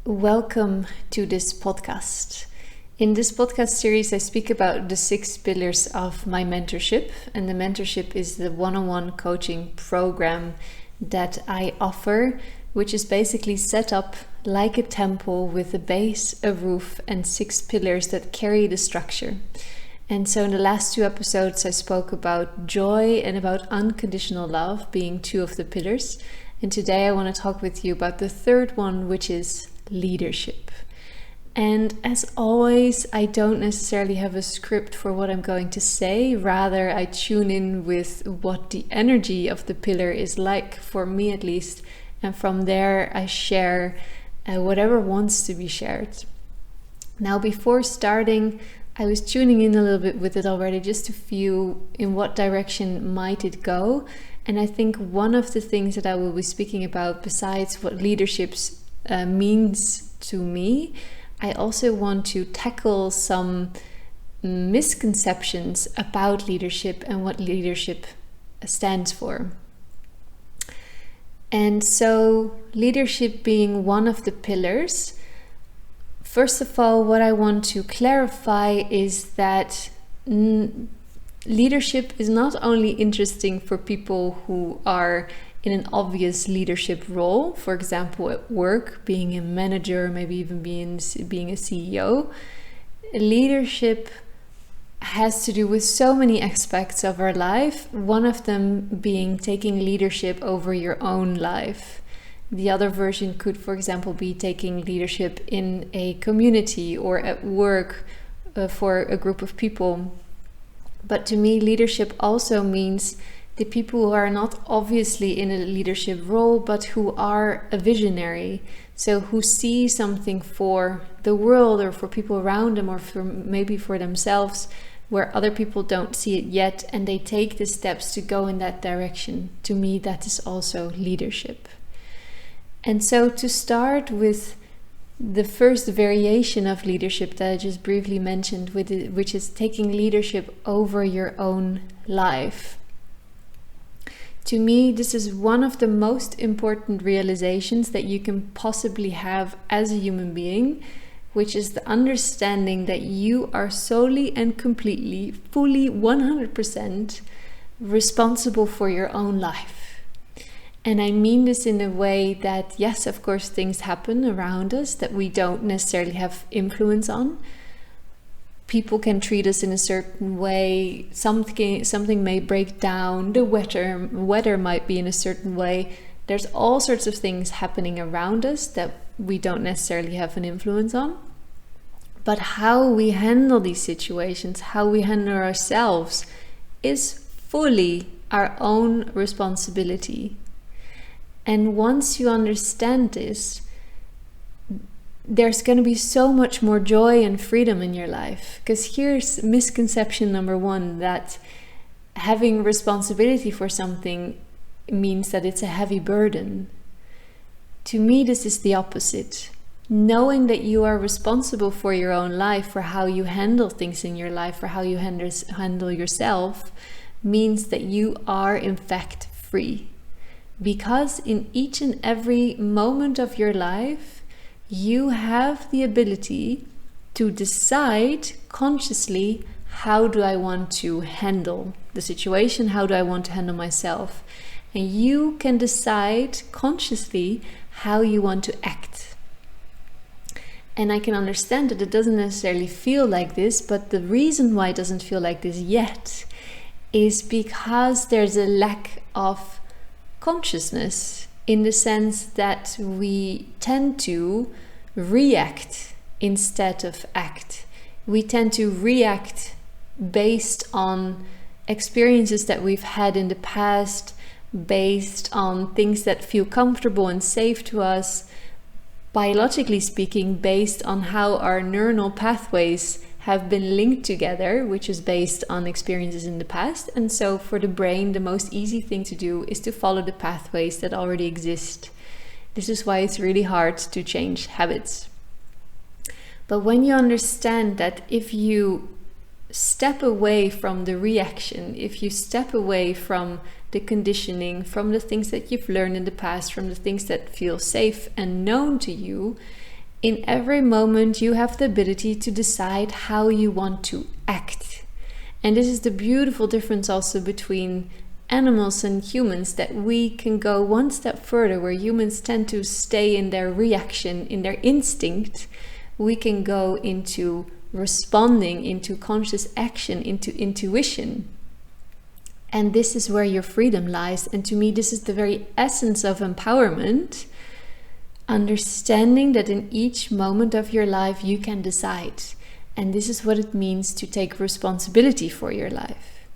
Welcome to this podcast. In this podcast series, I speak about the 6 pillars of my mentorship, and the mentorship is the one-on-one coaching program that I offer, which is basically set up like a temple with a base, a roof, and 6 pillars that carry the structure. And so in the last 2 episodes, I spoke about joy and about unconditional love being 2 of the pillars. And today I want to talk with you about the 3rd one, which is leadership. And as always, I don't necessarily have a script for what I'm going to say. Rather, I tune in with what the energy of the pillar is like, for me at least. And from there, I share whatever wants to be shared. Now, before starting, I was tuning in a little bit with it already, just to feel in what direction might it go. And I think one of the things that I will be speaking about, besides what leadership means to me, I also want to tackle some misconceptions about leadership and what leadership stands for. And so, leadership being one of the pillars, first of all, what I want to clarify is that leadership is not only interesting for people who are in an obvious leadership role, for example, at work, being a manager, maybe even being a CEO. Leadership has to do with so many aspects of our life, one of them being taking leadership over your own life. The other version could, for example, be taking leadership in a community or at work for a group of people. But to me, leadership also means the people who are not obviously in a leadership role, but who are a visionary. So who see something for the world or for people around them, or maybe for themselves, where other people don't see it yet, and they take the steps to go in that direction. To me, that is also leadership. And so to start with the first variation of leadership that I just briefly mentioned, which is taking leadership over your own life. To me, this is one of the most important realizations that you can possibly have as a human being, which is the understanding that you are solely and completely, fully 100% responsible for your own life. And I mean this in a way that, yes, of course, things happen around us that we don't necessarily have influence on. People can treat us in a certain way, something may break down, the weather might be in a certain way. There's all sorts of things happening around us that we don't necessarily have an influence on. But how we handle these situations, how we handle ourselves, is fully our own responsibility. And once you understand this, there's going to be so much more joy and freedom in your life. Because here's misconception number 1, that having responsibility for something means that it's a heavy burden. To me, this is the opposite. Knowing that you are responsible for your own life, for how you handle things in your life, for how you handle yourself, means that you are in fact free. Because in each and every moment of your life, you have the ability to decide consciously, how do I want to handle the situation? How do I want to handle myself? And you can decide consciously how you want to act. And I can understand that it doesn't necessarily feel like this, but the reason why it doesn't feel like this yet is because there's a lack of consciousness, in the sense that we tend to react instead of act. We tend to react based on experiences that we've had in the past, based on things that feel comfortable and safe to us, biologically speaking, based on how our neuronal pathways have been linked together, which is based on experiences in the past. And so for the brain, the most easy thing to do is to follow the pathways that already exist. This is why it's really hard to change habits. But when you understand that if you step away from the reaction, if you step away from the conditioning, from the things that you've learned in the past, from the things that feel safe and known to you, In every moment, you have the ability to decide how you want to act. And this is the beautiful difference also between animals and humans, that we can go one step further. Where humans tend to stay in their reaction, in their instinct, we can go into responding, into conscious action, into intuition. And this is where your freedom lies. And to me, this is the very essence of empowerment. Understanding that in each moment of your life you can decide. And this is what it means to take responsibility for your life.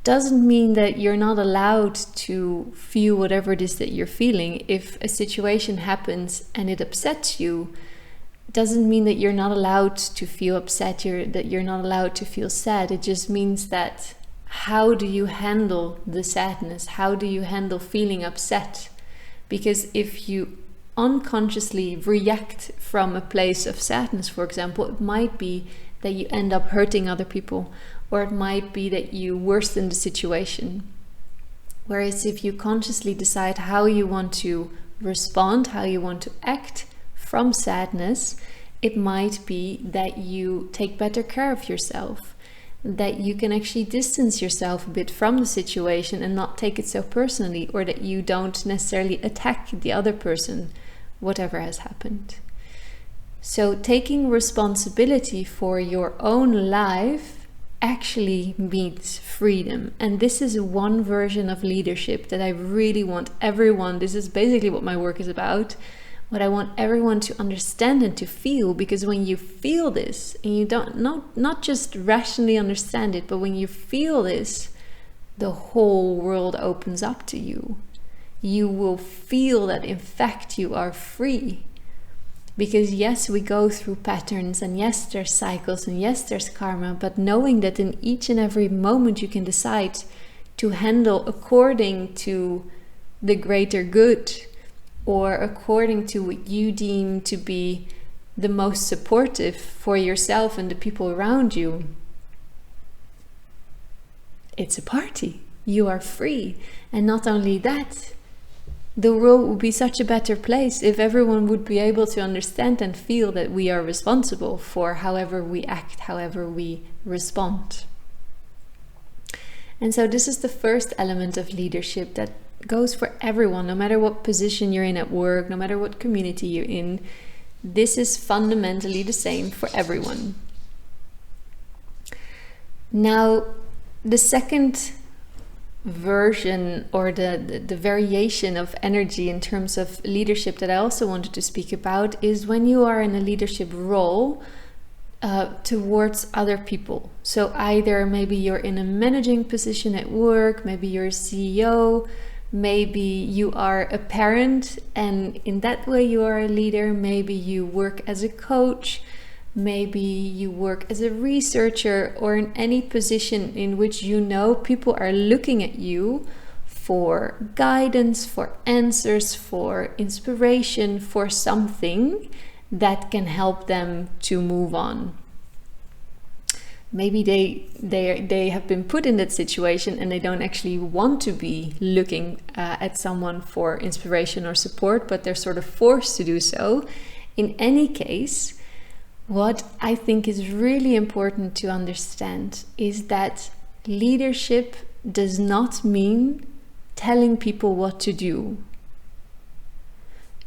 Doesn't mean that you're not allowed to feel whatever it is that you're feeling. If a situation happens and it upsets you, doesn't mean that you're not allowed to feel upset, that you're not allowed to feel sad. It just means that how do you handle the sadness? How do you handle feeling upset? Because if you unconsciously react from a place of sadness, for example, it might be that you end up hurting other people, or it might be that you worsen the situation. Whereas if you consciously decide how you want to respond, how you want to act from sadness, it might be that you take better care of yourself, that you can actually distance yourself a bit from the situation and not take it so personally, or that you don't necessarily attack the other person, whatever has happened. So taking responsibility for your own life actually means freedom. And this is one version of leadership that I really want everyone, this is basically what my work is about, what I want everyone to understand and to feel. Because when you feel this, and you don't not just rationally understand it, but when you feel this, the whole world opens up to you. You will feel that in fact you are free. Because yes, we go through patterns, and yes, there's cycles, and yes, there's karma, but knowing that in each and every moment you can decide to handle according to the greater good, or according to what you deem to be the most supportive for yourself and the people around you, it's a party. You are free. And not only that, the world would be such a better place if everyone would be able to understand and feel that we are responsible for however we act, however we respond. And so this is the first element of leadership that goes for everyone, no matter what position you're in at work, no matter what community you're in. This is fundamentally the same for everyone. Now, the second version, or the variation of energy in terms of leadership that I also wanted to speak about, is when you are in a leadership role towards other people. So either maybe you're in a managing position at work, maybe you're a CEO, maybe you are a parent, and in that way you are a leader. Maybe you work as a coach, maybe you work as a researcher, or in any position in which you know people are looking at you for guidance, for answers, for inspiration, for something that can help them to move on. Maybe they have been put in that situation and they don't actually want to be looking at someone for inspiration or support, but they're sort of forced to do so. In any case, what I think is really important to understand is that leadership does not mean telling people what to do.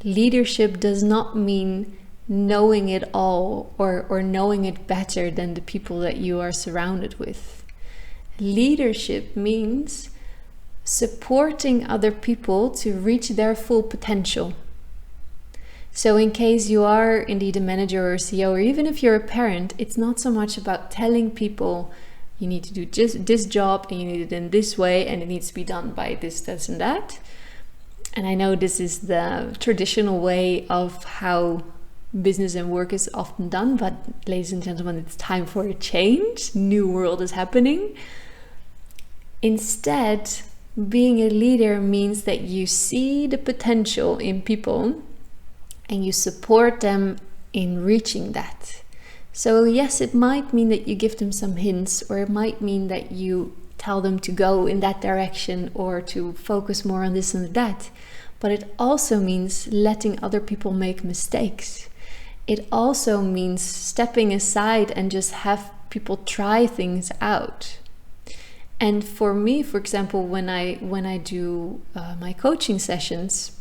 Leadership does not mean knowing it all, or knowing it better than the people that you are surrounded with. Leadership means supporting other people to reach their full potential. So in case you are indeed a manager or a CEO, or even if you're a parent, it's not so much about telling people you need to do just this job and you need it in this way and it needs to be done by this, and that. And I know this is the traditional way of how business and work is often done, but ladies and gentlemen, it's time for a change. New world is happening. Instead, being a leader means that you see the potential in people and you support them in reaching that. So yes, it might mean that you give them some hints, or it might mean that you tell them to go in that direction or to focus more on this and that. But it also means letting other people make mistakes. it also means stepping aside and just have people try things out. And for me, for example, when I do my coaching sessions,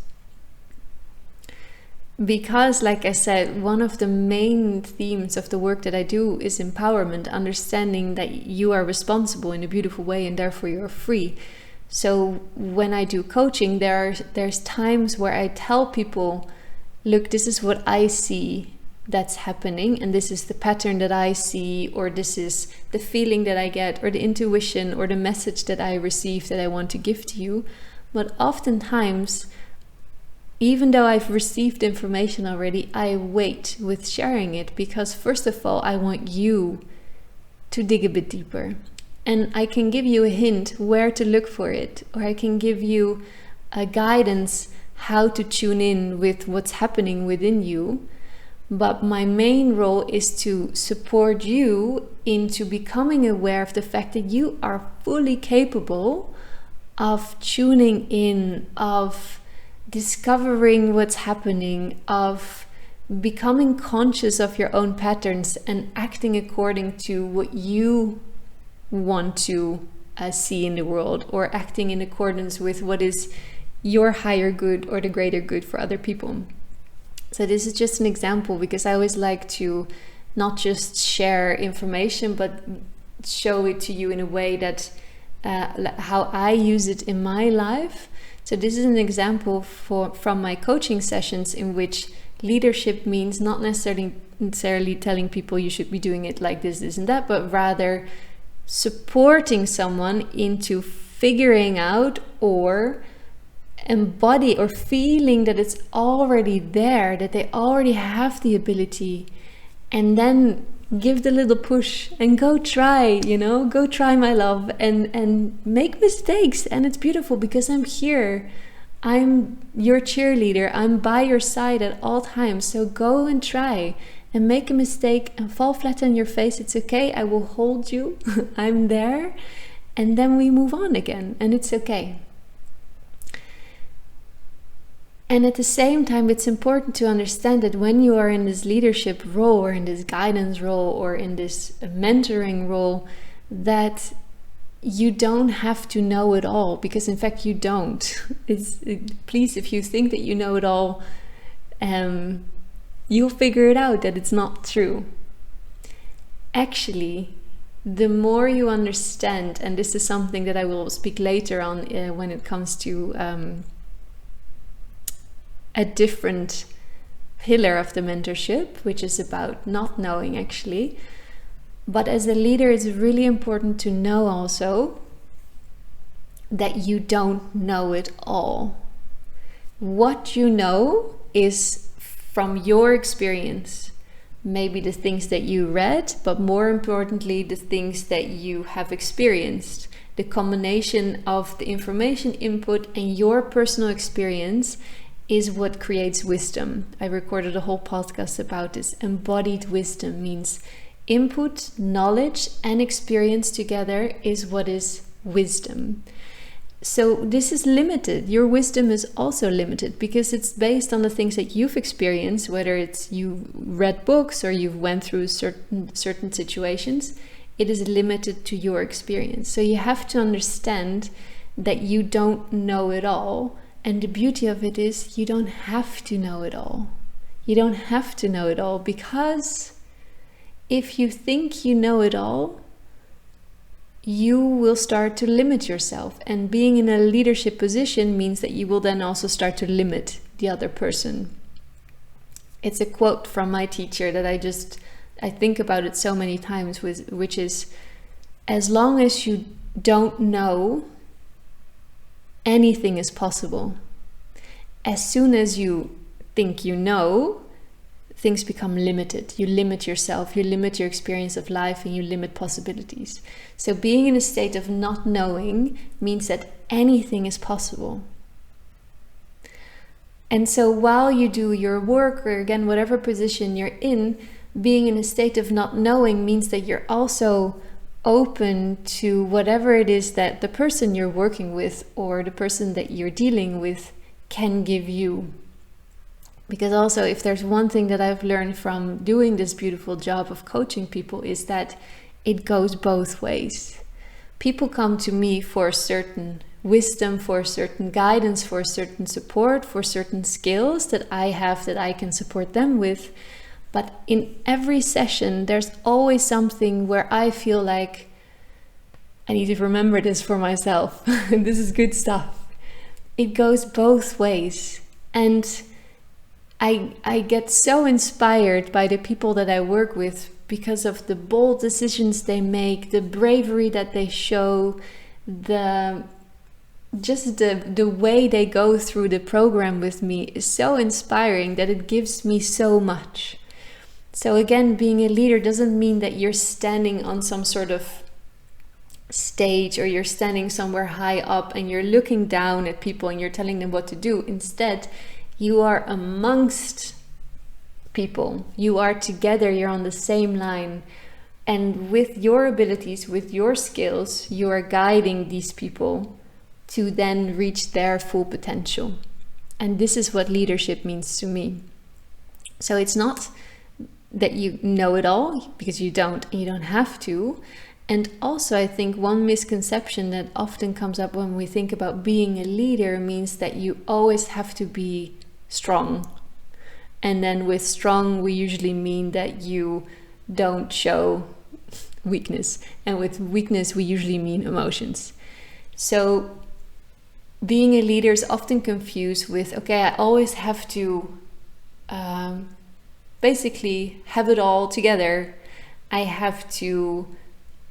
because, like I said, one of the main themes of the work that I do is empowerment, understanding that you are responsible in a beautiful way and therefore you're free. So when I do coaching, there's times where I tell people, look, this is what I see that's happening, and this is the pattern that I see, or this is the feeling that I get, or the intuition or the message that I receive that I want to give to you. But oftentimes, even though I've received information already, I wait with sharing it because, first of all, I want you to dig a bit deeper. And I can give you a hint where to look for it, or I can give you a guidance how to tune in with what's happening within you. But my main role is to support you into becoming aware of the fact that you are fully capable of tuning in, of discovering what's happening, of becoming conscious of your own patterns and acting according to what you want to see in the world, or acting in accordance with what is your higher good or the greater good for other people. So this is just an example, because I always like to not just share information but show it to you in a way that how I use it in my life. So this is an example from my coaching sessions, in which leadership means not necessarily telling people you should be doing it like this, this and that, but rather supporting someone into figuring out or embody or feeling that it's already there, that they already have the ability, and then give the little push and go try, go try, my love, and make mistakes. And it's beautiful because I'm here. I'm your cheerleader. I'm by your side at all times. So go and try and make a mistake and fall flat on your face. It's okay. I will hold you. I'm there. And then we move on again, and it's okay. And at the same time, it's important to understand that when you are in this leadership role, or in this guidance role, or in this mentoring role, that you don't have to know it all, because in fact you don't. Please, if you think that you know it all, you'll figure it out that it's not true. Actually, the more you understand, and this is something that I will speak later on when it comes to a different pillar of the mentorship, which is about not knowing actually. But as a leader, it's really important to know also that you don't know it all. What you know is from your experience, maybe the things that you read, but more importantly, the things that you have experienced. The combination of the information input and your personal experience is what creates wisdom. I recorded a whole podcast about this. Embodied wisdom means input, knowledge, and experience together is what is wisdom. So this is limited. Your wisdom is also limited because it's based on the things that you've experienced, whether it's you read books or you've went through certain situations. It is limited to your experience. So you have to understand that you don't know it all. And the beauty of it is you don't have to know it all. You don't have to know it all, because if you think you know it all, you will start to limit yourself. And being in a leadership position means that you will then also start to limit the other person. It's a quote from my teacher that I think about it so many times, which is, as long as you don't know, anything is possible. As soon as you think you know, things become limited. You limit yourself, you limit your experience of life, and you limit possibilities. So being in a state of not knowing means that anything is possible. And so while you do your work, or again, whatever position you're in, being in a state of not knowing means that you're also open to whatever it is that the person you're working with or the person that you're dealing with can give you. Because also, if there's one thing that I've learned from doing this beautiful job of coaching people, is that it goes both ways. People come to me for a certain wisdom, for a certain guidance, for a certain support, for certain skills that I have that I can support them with. But in every session, there's always something where I feel like I need to remember this for myself. This is good stuff. It goes both ways. And I get so inspired by the people that I work with because of the bold decisions they make, the bravery that they show, the way they go through the program with me is so inspiring that it gives me so much. So again, being a leader doesn't mean that you're standing on some sort of stage or you're standing somewhere high up and you're looking down at people and you're telling them what to do. Instead, you are amongst people. You are together, you're on the same line. And with your abilities, with your skills, you are guiding these people to then reach their full potential. And this is what leadership means to me. So it's not that you know it all, because you don't have to. And also, I think one misconception that often comes up when we think about being a leader means that you always have to be strong. And then with strong, we usually mean that you don't show weakness. And with weakness, we usually mean emotions. So being a leader is often confused with, okay, I always have to basically have it all together. I have to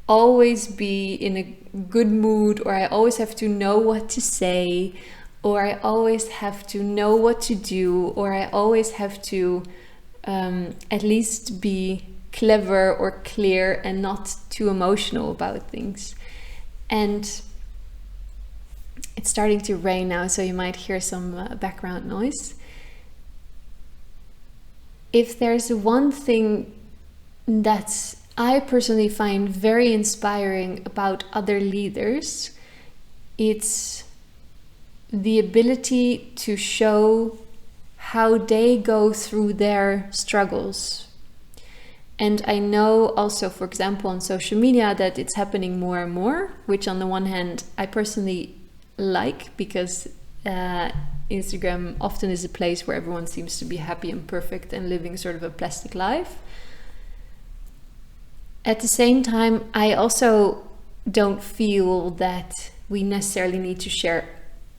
always be in a good mood, or I always have to know what to say, or I always have to know what to do, or I always have to at least be clever or clear and not too emotional about things. And it's starting to rain now, so you might hear some background noise. If there's one thing that I personally find very inspiring about other leaders, it's the ability to show how they go through their struggles. And I know also, for example, on social media that it's happening more and more, which on the one hand I personally like, because Instagram often is a place where everyone seems to be happy and perfect and living sort of a plastic life. At the same time, I also don't feel that we necessarily need to share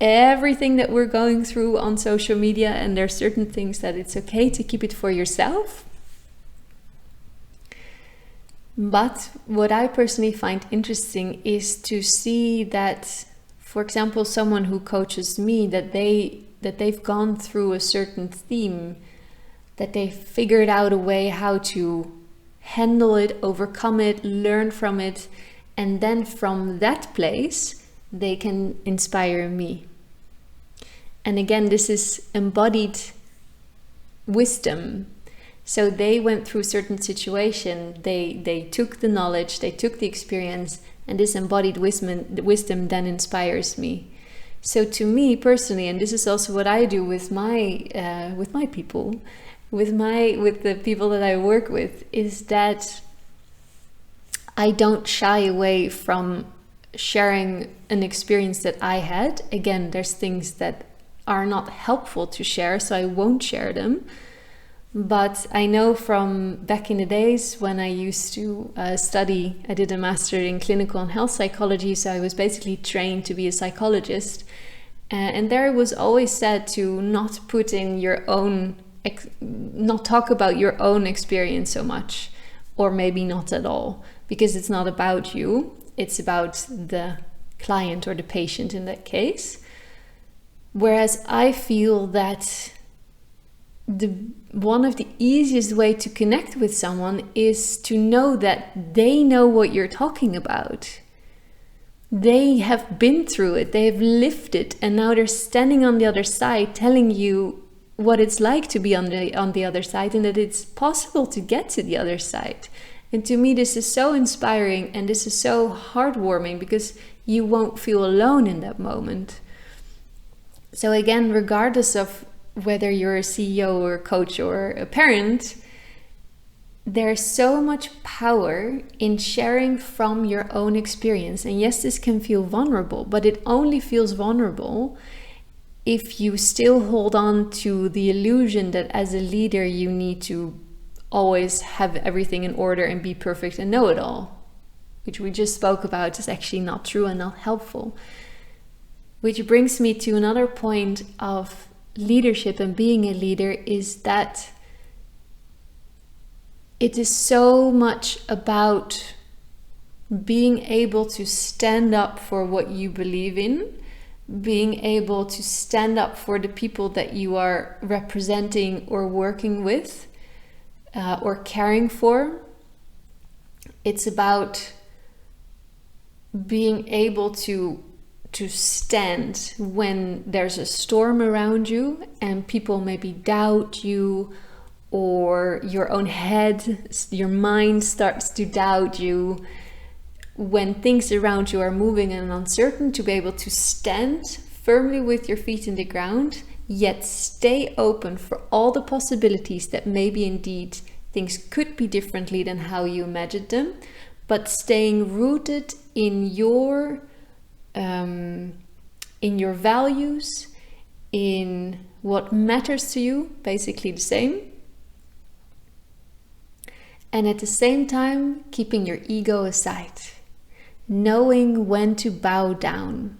everything that we're going through on social media, and there are certain things that it's okay to keep it for yourself. But what I personally find interesting is to see that, for example, someone who coaches me, that they've gone through a certain theme, that they figured out a way how to handle it, overcome it, learn from it, and then from that place they can inspire me. And again, this is embodied wisdom. So they went through a certain situation, they took the knowledge, they took the experience, and this embodied wisdom then inspires me. So to me personally, and this is also what I do with my people, with the people that I work with, is that I don't shy away from sharing an experience that I had. Again, there's things that are not helpful to share, so I won't share them. But I know from back in the days when I used to study, I did a master in clinical and health psychology, so I was basically trained to be a psychologist. And there it was always said to not put in your own, not talk about your own experience so much, or maybe not at all, because it's not about you, it's about the client or the patient in that case. Whereas I feel that one of the easiest way to connect with someone is to know that they know what you're talking about. They have been through it, they have lived it, and now they're standing on the other side telling you what it's like to be on the other side, and that it's possible to get to the other side. And to me, this is so inspiring, and this is so heartwarming, because you won't feel alone in that moment. So again, regardless of whether you're a CEO or a coach or a parent, there's so much power in sharing from your own experience. And yes, this can feel vulnerable, but it only feels vulnerable if you still hold on to the illusion that as a leader you need to always have everything in order and be perfect and know it all, which we just spoke about is actually not true and not helpful. Which brings me to another point of leadership and being a leader, is that it is so much about being able to stand up for what you believe in, being able to stand up for the people that you are representing or working with or caring for. It's about being able to stand when there's a storm around you and people maybe doubt you, or your own head, your mind starts to doubt you. When things around you are moving and uncertain, to be able to stand firmly with your feet in the ground, yet stay open for all the possibilities that maybe indeed things could be differently than how you imagined them, but staying rooted in your values, in what matters to you, basically the same. And at the same time, keeping your ego aside, knowing when to bow down.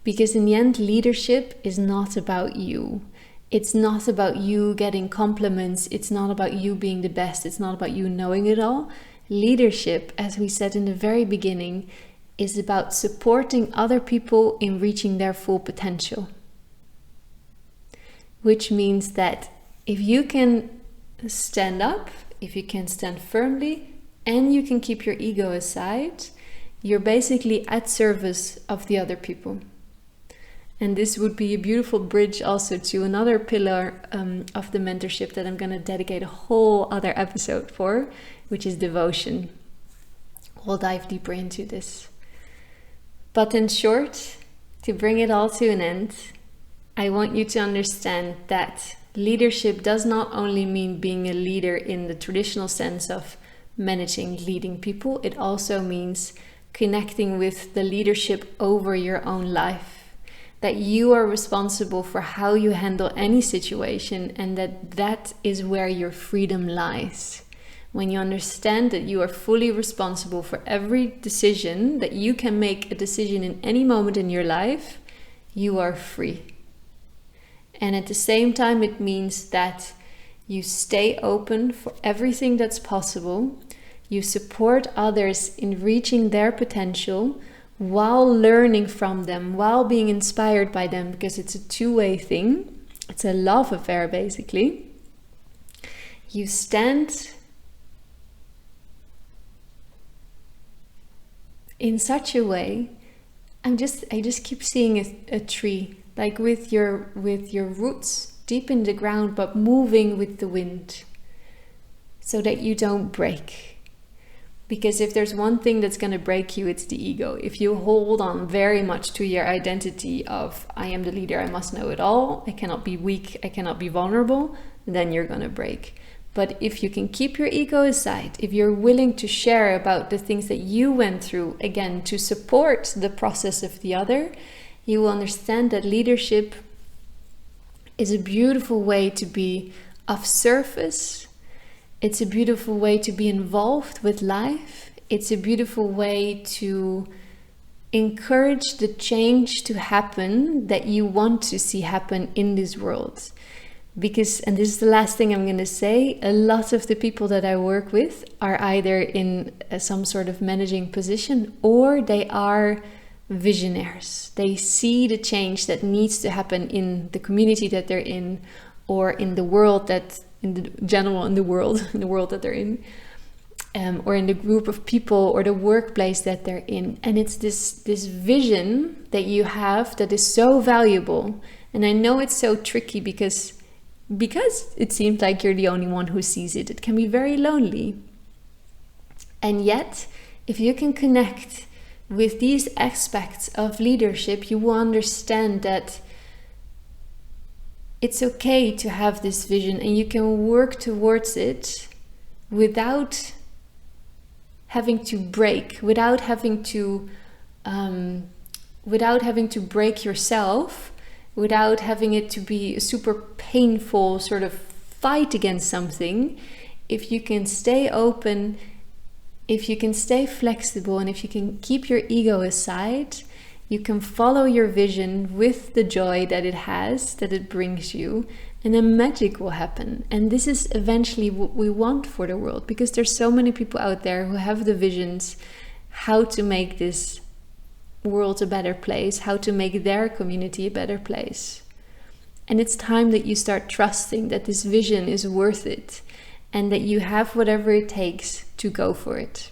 Because in the end, leadership is not about you. It's not about you getting compliments. It's not about you being the best. It's not about you knowing it all. Leadership, as we said in the very beginning, is about supporting other people in reaching their full potential. Which means that if you can stand up, if you can stand firmly, and you can keep your ego aside, you're basically at service of the other people. And this would be a beautiful bridge also to another pillar of the mentorship that I'm going to dedicate a whole other episode for, which is devotion. We'll dive deeper into this. But in short, to bring it all to an end, I want you to understand that leadership does not only mean being a leader in the traditional sense of managing, leading people. It also means connecting with the leadership over your own life. That you are responsible for how you handle any situation, and that is where your freedom lies. When you understand that you are fully responsible for every decision, that you can make a decision in any moment in your life, you are free. And at the same time, it means that you stay open for everything that's possible. You support others in reaching their potential while learning from them, while being inspired by them, because it's a two-way thing. It's a love affair, basically. You stand in such a way. I just keep seeing a tree, like with your roots deep in the ground, but moving with the wind, so that you don't break. Because if there's one thing that's going to break you, it's the ego. If you hold on very much to your identity of, I am the leader, I must know it all, I cannot be weak, I cannot be vulnerable, then you're going to break. But if you can keep your ego aside, if you're willing to share about the things that you went through, again, to support the process of the other, you will understand that leadership is a beautiful way to be of service. It's a beautiful way to be involved with life. It's a beautiful way to encourage the change to happen that you want to see happen in this world. Because, and this is the last thing I'm going to say, a lot of the people that I work with are either in some sort of managing position, or they are visionaries. They see the change that needs to happen in the community that they're in, or in the world that, in the world that they're in, or in the group of people or the workplace that they're in. And it's this vision that you have that is so valuable. And I know it's so tricky because it seems like you're the only one who sees it. It can be very lonely. And yet, if you can connect with these aspects of leadership, you will understand that it's okay to have this vision, and you can work towards it without having to break, without having to break yourself, without having it to be a super painful sort of fight against something. If you can stay open, if you can stay flexible, and if you can keep your ego aside, you can follow your vision with the joy that it has, that it brings you, and then magic will happen. And this is eventually what we want for the world, because there's so many people out there who have the visions how to make this world a better place, how to make their community a better place. And it's time that you start trusting that this vision is worth it, and that you have whatever it takes to go for it.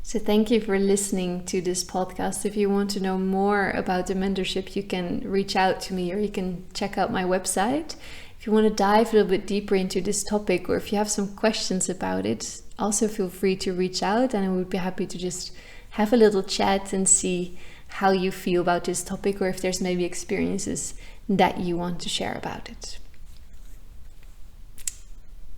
So thank you for listening to this podcast. If you want to know more about the mentorship, you can reach out to me, or you can check out my website. If you want to dive a little bit deeper into this topic, or if you have some questions about it, also feel free to reach out, and I would be happy to just have a little chat and see how you feel about this topic, or if there's maybe experiences that you want to share about it.